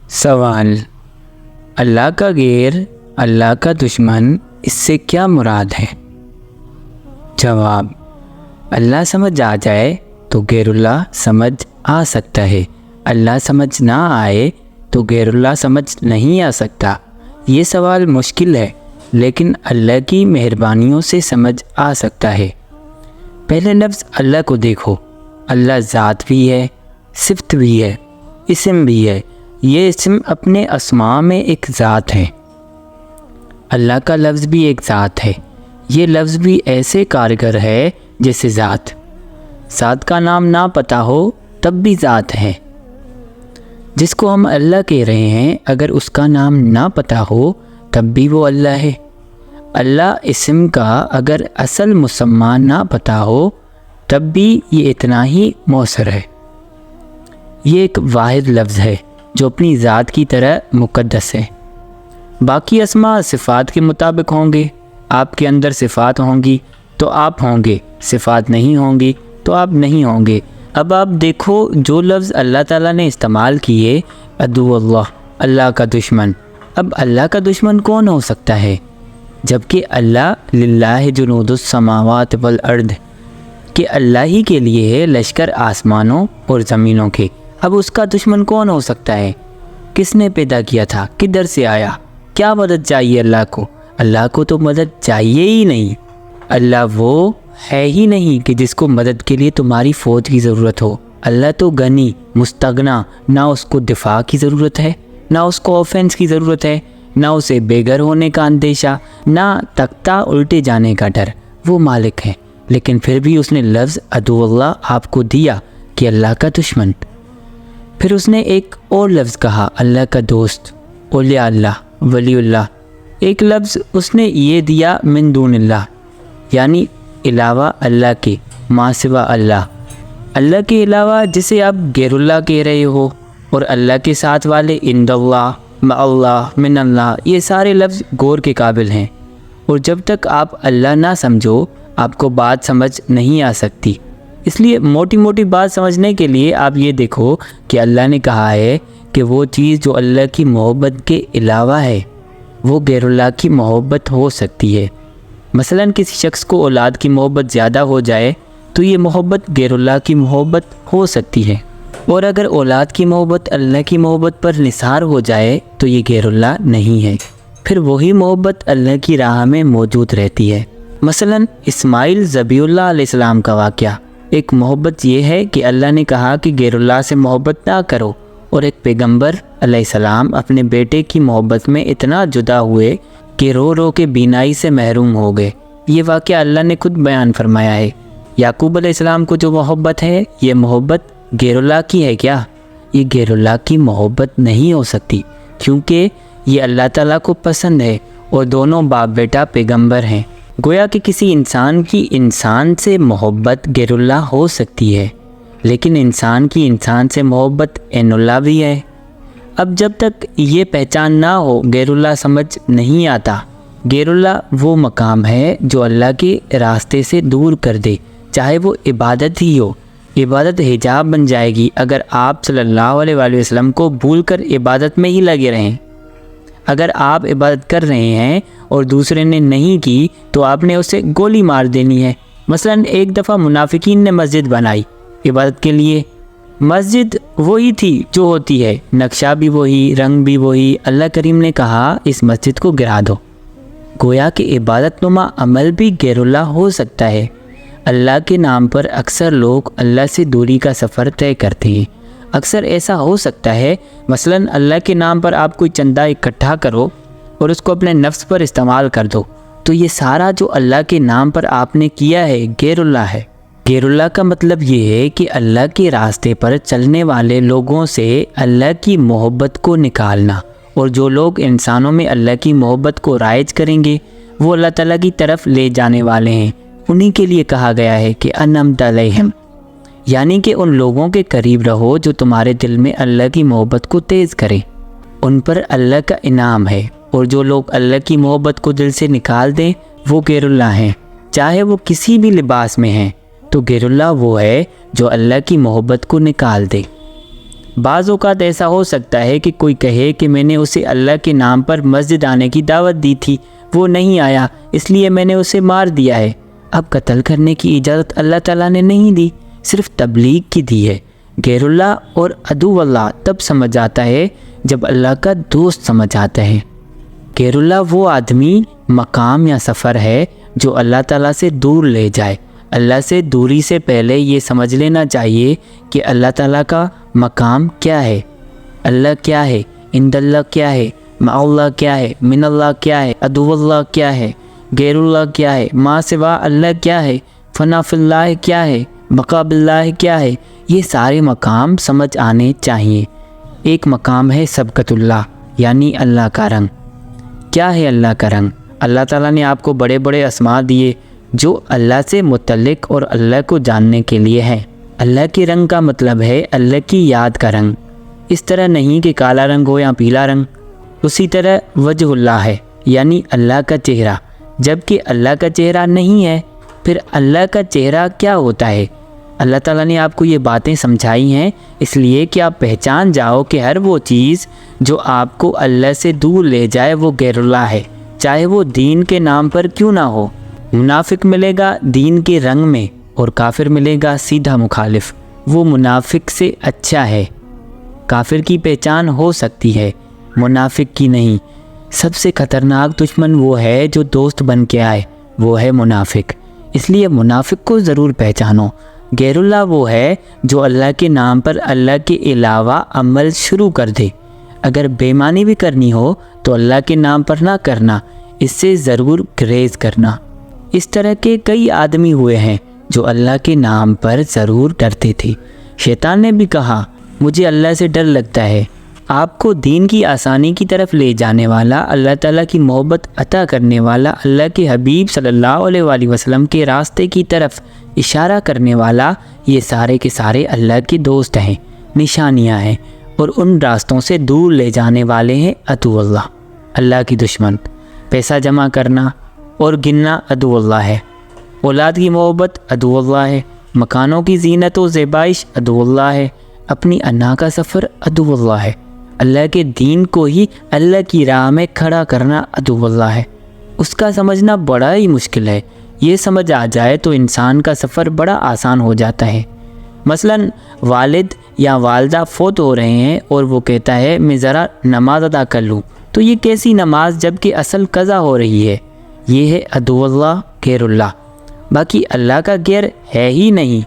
سوال: اللہ کا غیر، اللہ کا دشمن، اس سے کیا مراد ہے؟ جواب: اللہ سمجھ آ جائے تو غیر اللہ سمجھ آ سکتا ہے، اللہ سمجھ نہ آئے تو غیر اللہ سمجھ نہیں آ سکتا۔ یہ سوال مشکل ہے لیکن اللہ کی مہربانیوں سے سمجھ آ سکتا ہے۔ پہلے لفظ اللہ کو دیکھو۔ اللہ ذات بھی ہے، صفت بھی ہے، اسم بھی ہے۔ یہ اسم اپنے اسماء میں ایک ذات ہے۔ اللہ کا لفظ بھی ایک ذات ہے۔ یہ لفظ بھی ایسے کارگر ہے جیسے ذات۔ ذات کا نام نہ پتہ ہو تب بھی ذات ہے۔ جس کو ہم اللہ کہہ رہے ہیں اگر اس کا نام نہ پتہ ہو تب بھی وہ اللہ ہے۔ اللہ اسم کا اگر اصل مسمى نہ پتہ ہو تب بھی یہ اتنا ہی مؤثر ہے۔ یہ ایک واحد لفظ ہے جو اپنی ذات کی طرح مقدس ہے۔ باقی اسماء صفات کے مطابق ہوں گے۔ آپ کے اندر صفات ہوں گی تو آپ ہوں گے، صفات نہیں ہوں گی تو آپ نہیں ہوں گے۔ اب آپ دیکھو جو لفظ اللہ تعالیٰ نے استعمال کیے، عدو اللہ، اللہ کا دشمن۔ اب اللہ کا دشمن کون ہو سکتا ہے جبکہ اللہ للہ جنود السماوات والارض، کہ اللہ ہی کے لیے ہے لشکر آسمانوں اور زمینوں کے۔ اب اس کا دشمن کون ہو سکتا ہے؟ کس نے پیدا کیا تھا؟ کدھر سے آیا؟ کیا مدد چاہیے اللہ کو؟ اللہ کو تو مدد چاہیے ہی نہیں۔ اللہ وہ ہے ہی نہیں کہ جس کو مدد کے لیے تمہاری فوج کی ضرورت ہو۔ اللہ تو غنی، مستغنا، نہ اس کو دفاع کی ضرورت ہے، نہ اس کو آفینس کی ضرورت ہے، نہ اسے بے گھر ہونے کا اندیشہ، نہ تختہ الٹے جانے کا ڈر۔ وہ مالک ہے، لیکن پھر بھی اس نے لفظ عدو اللہ آپ کو دیا کہ اللہ کا دشمن۔ پھر اس نے ایک اور لفظ کہا، اللہ کا دوست، اولیاء اللہ، ولی اللہ۔ ایک لفظ اس نے یہ دیا من دون اللہ، یعنی علاوہ اللہ کے، ما سوا اللہ۔ اللہ کے علاوہ جسے آپ غیر اللہ کہہ رہے ہو، اور اللہ کے ساتھ والے عند اللہ، مع اللہ، من اللہ، یہ سارے لفظ غور کے قابل ہیں۔ اور جب تک آپ اللہ نہ سمجھو آپ کو بات سمجھ نہیں آ سکتی۔ اس لیے موٹی موٹی بات سمجھنے کے لیے آپ یہ دیکھو کہ اللہ نے کہا ہے کہ وہ چیز جو اللہ کی محبت کے علاوہ ہے وہ غیر اللہ کی محبت ہو سکتی ہے۔ مثلا کسی شخص کو اولاد کی محبت زیادہ ہو جائے تو یہ محبت غیر اللہ کی محبت ہو سکتی ہے، اور اگر اولاد کی محبت اللہ کی محبت پر نثار ہو جائے تو یہ غیر اللہ نہیں ہے، پھر وہی محبت اللہ کی راہ میں موجود رہتی ہے۔ مثلا اسماعیل ذبیح اللہ علیہ السلام کا واقعہ، ایک محبت یہ ہے کہ اللہ نے کہا کہ غیر اللہ سے محبت نہ کرو، اور ایک پیغمبر علیہ السلام اپنے بیٹے کی محبت میں اتنا جدا ہوئے کہ رو رو کے بینائی سے محروم ہو گئے۔ یہ واقعہ اللہ نے خود بیان فرمایا ہے۔ یعقوب علیہ السلام کو جو محبت ہے یہ محبت غیر اللہ کی ہے کیا؟ یہ غیر اللہ کی محبت نہیں ہو سکتی، کیونکہ یہ اللہ تعالیٰ کو پسند ہے اور دونوں باپ بیٹا پیغمبر ہیں۔ گویا کہ کسی انسان کی انسان سے محبت غیر اللہ ہو سکتی ہے، لیکن انسان کی انسان سے محبت عین اللہ بھی ہے۔ اب جب تک یہ پہچان نہ ہو غیر اللہ سمجھ نہیں آتا۔ غیر اللہ وہ مقام ہے جو اللہ کے راستے سے دور کر دے، چاہے وہ عبادت ہی ہو۔ عبادت حجاب بن جائے گی اگر آپ صلی اللہ علیہ وآلہ وسلم کو بھول کر عبادت میں ہی لگے رہیں۔ اگر آپ عبادت کر رہے ہیں اور دوسرے نے نہیں کی تو آپ نے اسے گولی مار دینی ہے۔ مثلا ایک دفعہ منافقین نے مسجد بنائی عبادت کے لیے۔ مسجد وہی تھی جو ہوتی ہے، نقشہ بھی وہی، رنگ بھی وہی۔ اللہ کریم نے کہا اس مسجد کو گرا دو۔ گویا کہ عبادت نما عمل بھی غیر اللہ ہو سکتا ہے۔ اللہ کے نام پر اکثر لوگ اللہ سے دوری کا سفر طے کرتے ہیں۔ اکثر ایسا ہو سکتا ہے، مثلا اللہ کے نام پر آپ کوئی چندہ اکٹھا کرو اور اس کو اپنے نفس پر استعمال کر دو، تو یہ سارا جو اللہ کے نام پر آپ نے کیا ہے غیر اللہ ہے۔ غیر اللہ کا مطلب یہ ہے کہ اللہ کے راستے پر چلنے والے لوگوں سے اللہ کی محبت کو نکالنا، اور جو لوگ انسانوں میں اللہ کی محبت کو رائج کریں گے وہ اللہ تعالیٰ کی طرف لے جانے والے ہیں۔ انہی کے لیے کہا گیا ہے کہ انعمت علیہم، یعنی کہ ان لوگوں کے قریب رہو جو تمہارے دل میں اللہ کی محبت کو تیز کریں، ان پر اللہ کا انعام ہے۔ اور جو لوگ اللہ کی محبت کو دل سے نکال دیں وہ غیر اللہ ہیں، چاہے وہ کسی بھی لباس میں ہیں۔ تو غیر اللہ وہ ہے جو اللہ کی محبت کو نکال دے۔ بعض اوقات ایسا ہو سکتا ہے کہ کوئی کہے کہ میں نے اسے اللہ کے نام پر مسجد آنے کی دعوت دی تھی، وہ نہیں آیا اس لیے میں نے اسے مار دیا ہے۔ اب قتل کرنے کی اجازت اللہ تعالیٰ نے نہیں دی، صرف تبلیغ کی دی ہے۔ غیر اللہ اور عدو اللہ تب سمجھ آتا ہے جب اللہ کا دوست سمجھ آتا ہے۔ غیر اللہ وہ آدمی، مقام یا سفر ہے جو اللہ تعالیٰ سے دور لے جائے۔ اللہ سے دوری سے پہلے یہ سمجھ لینا چاہیے کہ اللہ تعالیٰ کا مقام کیا ہے، اللہ کیا ہے، عند اللہ کیا ہے، مع اللہ کیا ہے، من اللہ کیا ہے، عدو اللہ کیا ہے، غیر اللہ کیا ہے، ما سوا اللہ کیا ہے، فنا فی اللہ کیا ہے، بقا باللہ کیا ہے۔ یہ سارے مقام سمجھ آنے چاہیے۔ ایک مقام ہے سبقت اللہ، یعنی اللہ کا رنگ۔ کیا ہے اللہ کا رنگ؟ اللہ تعالیٰ نے آپ کو بڑے بڑے اسماء دیے جو اللہ سے متعلق اور اللہ کو جاننے کے لیے ہیں۔ اللہ کے رنگ کا مطلب ہے اللہ کی یاد کا رنگ، اس طرح نہیں کہ کالا رنگ ہو یا پیلا رنگ۔ اسی طرح وجہ اللہ ہے، یعنی اللہ کا چہرہ، جبکہ اللہ کا چہرہ نہیں ہے۔ پھر اللہ کا چہرہ کیا ہوتا ہے؟ اللہ تعالیٰ نے آپ کو یہ باتیں سمجھائی ہیں اس لیے کہ آپ پہچان جاؤ کہ ہر وہ چیز جو آپ کو اللہ سے دور لے جائے وہ غیر اللہ ہے، چاہے وہ دین کے نام پر کیوں نہ ہو۔ منافق ملے گا دین کے رنگ میں اور کافر ملے گا سیدھا مخالف، وہ منافق سے اچھا ہے۔ کافر کی پہچان ہو سکتی ہے، منافق کی نہیں۔ سب سے خطرناک دشمن وہ ہے جو دوست بن کے آئے، وہ ہے منافق۔ اس لیے منافق کو ضرور پہچانو۔ غیر اللہ وہ ہے جو اللہ کے نام پر اللہ کے علاوہ عمل شروع کر دے۔ اگر بے ایمانی بھی کرنی ہو تو اللہ کے نام پر نہ کرنا، اس سے ضرور گریز کرنا۔ اس طرح کے کئی آدمی ہوئے ہیں جو اللہ کے نام پر ضرور ڈرتے تھے۔ شیطان نے بھی کہا مجھے اللہ سے ڈر لگتا ہے۔ آپ کو دین کی آسانی کی طرف لے جانے والا، اللہ تعالیٰ کی محبت عطا کرنے والا، اللہ کے حبیب صلی اللہ علیہ وآلہ وسلم کے راستے کی طرف اشارہ کرنے والا، یہ سارے کے سارے اللہ کے دوست ہیں، نشانیاں ہیں، اور ان راستوں سے دور لے جانے والے ہیں عدو اللہ، اللہ کی دشمن۔ پیسہ جمع کرنا اور گننا عدو اللہ ہے، اولاد کی محبت عدو اللہ ہے، مکانوں کی زینت و زیبائش عدو اللہ ہے، اپنی انا کا سفر عدو اللہ ہے، اللہ کے دین کو ہی اللہ کی راہ میں کھڑا کرنا عدو اللہ ہے۔ اس کا سمجھنا بڑا ہی مشکل ہے، یہ سمجھ آ جائے تو انسان کا سفر بڑا آسان ہو جاتا ہے۔ مثلا والد یا والدہ فوت ہو رہے ہیں اور وہ کہتا ہے میں ذرا نماز ادا کر لوں، تو یہ کیسی نماز جب کہ اصل قضا ہو رہی ہے؟ یہ ہے عدو اللہ، غیر اللہ۔ باقی اللہ کا غیر ہے ہی نہیں،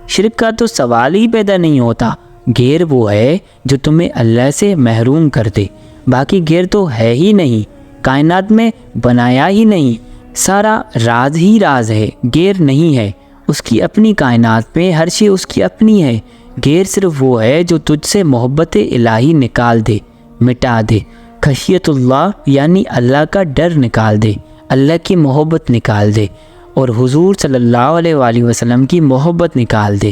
شرک کا تو سوال ہی پیدا نہیں ہوتا۔ غیر وہ ہے جو تمہیں اللہ سے محروم کر دے، باقی غیر تو ہے ہی نہیں، کائنات میں بنایا ہی نہیں، سارا راز ہی راز ہے، غیر نہیں ہے۔ اس کی اپنی کائنات میں ہر شے اس کی اپنی ہے۔ غیر صرف وہ ہے جو تجھ سے محبت الہی نکال دے، مٹا دے، خشیت اللہ یعنی اللہ کا ڈر نکال دے، اللہ کی محبت نکال دے، اور حضور صلی اللہ علیہ وآلہ وسلم کی محبت نکال دے۔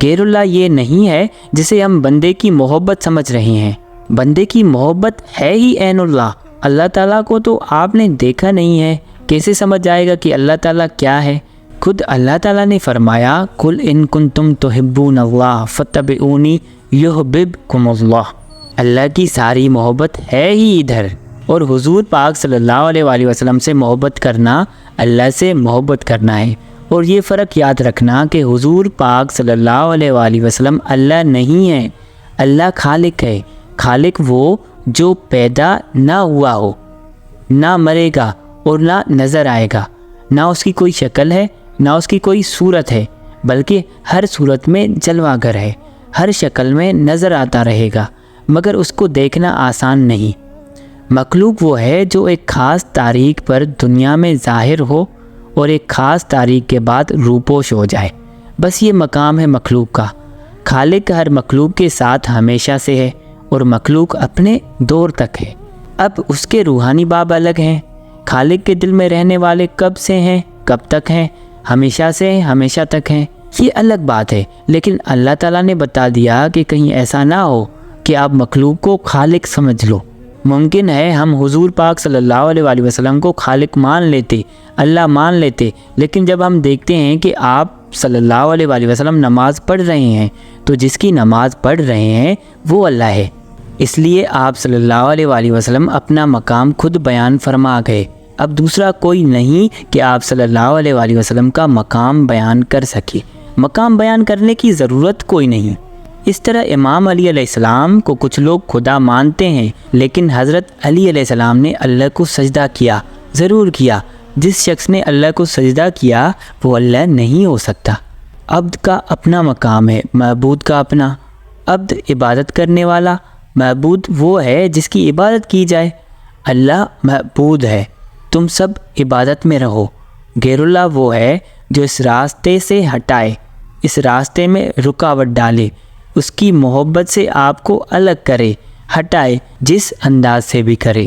غیر اللہ یہ نہیں ہے جسے ہم بندے کی محبت سمجھ رہے ہیں۔ بندے کی محبت ہے ہی عین اللہ۔ اللہ تعالیٰ کو تو آپ نے دیکھا نہیں ہے، کیسے سمجھ آئے گا کہ اللہ تعالیٰ کیا ہے؟ خود اللہ تعالیٰ نے فرمایا قل ان کنتم تحبون اللہ فاتبعونی یحببکم اللہ۔ اللہ کی ساری محبت ہے ہی ادھر، اور حضور پاک صلی اللہ علیہ وآلہ وسلم سے محبت کرنا اللہ سے محبت کرنا ہے۔ اور یہ فرق یاد رکھنا کہ حضور پاک صلی اللہ علیہ وآلہ وسلم اللہ نہیں ہے، اللہ خالق ہے۔ خالق وہ جو پیدا نہ ہوا ہو، نہ مرے گا اور نہ نظر آئے گا، نہ اس کی کوئی شکل ہے نہ اس کی کوئی صورت ہے، بلکہ ہر صورت میں جلوہ گر ہے، ہر شکل میں نظر آتا رہے گا، مگر اس کو دیکھنا آسان نہیں۔ مخلوق وہ ہے جو ایک خاص تاریخ پر دنیا میں ظاہر ہو اور ایک خاص تاریخ کے بعد روپوش ہو جائے، بس یہ مقام ہے مخلوق کا۔ خالق ہر مخلوق کے ساتھ ہمیشہ سے ہے اور مخلوق اپنے دور تک ہے۔ اب اس کے روحانی باب الگ ہیں۔ خالق کے دل میں رہنے والے کب سے ہیں، کب تک ہیں، ہمیشہ سے ہیں، ہمیشہ تک ہیں، یہ الگ بات ہے۔ لیکن اللہ تعالیٰ نے بتا دیا کہ کہیں ایسا نہ ہو کہ آپ مخلوق کو خالق سمجھ لو۔ ممکن ہے ہم حضور پاک صلی اللہ علیہ وآلہ وسلم کو خالق مان لیتے، اللہ مان لیتے، لیکن جب ہم دیکھتے ہیں کہ آپ صلی اللہ علیہ وآلہ وسلم نماز پڑھ رہے ہیں تو جس کی نماز پڑھ رہے ہیں وہ اللہ ہے، اس لیے آپ صلی اللہ علیہ وآلہ وسلم اپنا مقام خود بیان فرما گئے۔ اب دوسرا کوئی نہیں کہ آپ صلی اللہ علیہ وآلہ وسلم کا مقام بیان کر سکے، مقام بیان کرنے کی ضرورت کوئی نہیں۔ اس طرح امام علی علیہ السلام کو کچھ لوگ خدا مانتے ہیں، لیکن حضرت علی علیہ السلام نے اللہ کو سجدہ کیا، ضرور کیا۔ جس شخص نے اللہ کو سجدہ کیا وہ اللہ نہیں ہو سکتا۔ عبد کا اپنا مقام ہے، معبود کا اپنا۔ عبد عبادت کرنے والا، معبود وہ ہے جس کی عبادت کی جائے۔ اللہ معبود ہے، تم سب عبادت میں رہو۔ غیر اللہ وہ ہے جو اس راستے سے ہٹائے، اس راستے میں رکاوٹ ڈالے، اس کی محبت سے آپ کو الگ کرے، ہٹائے، جس انداز سے بھی کرے۔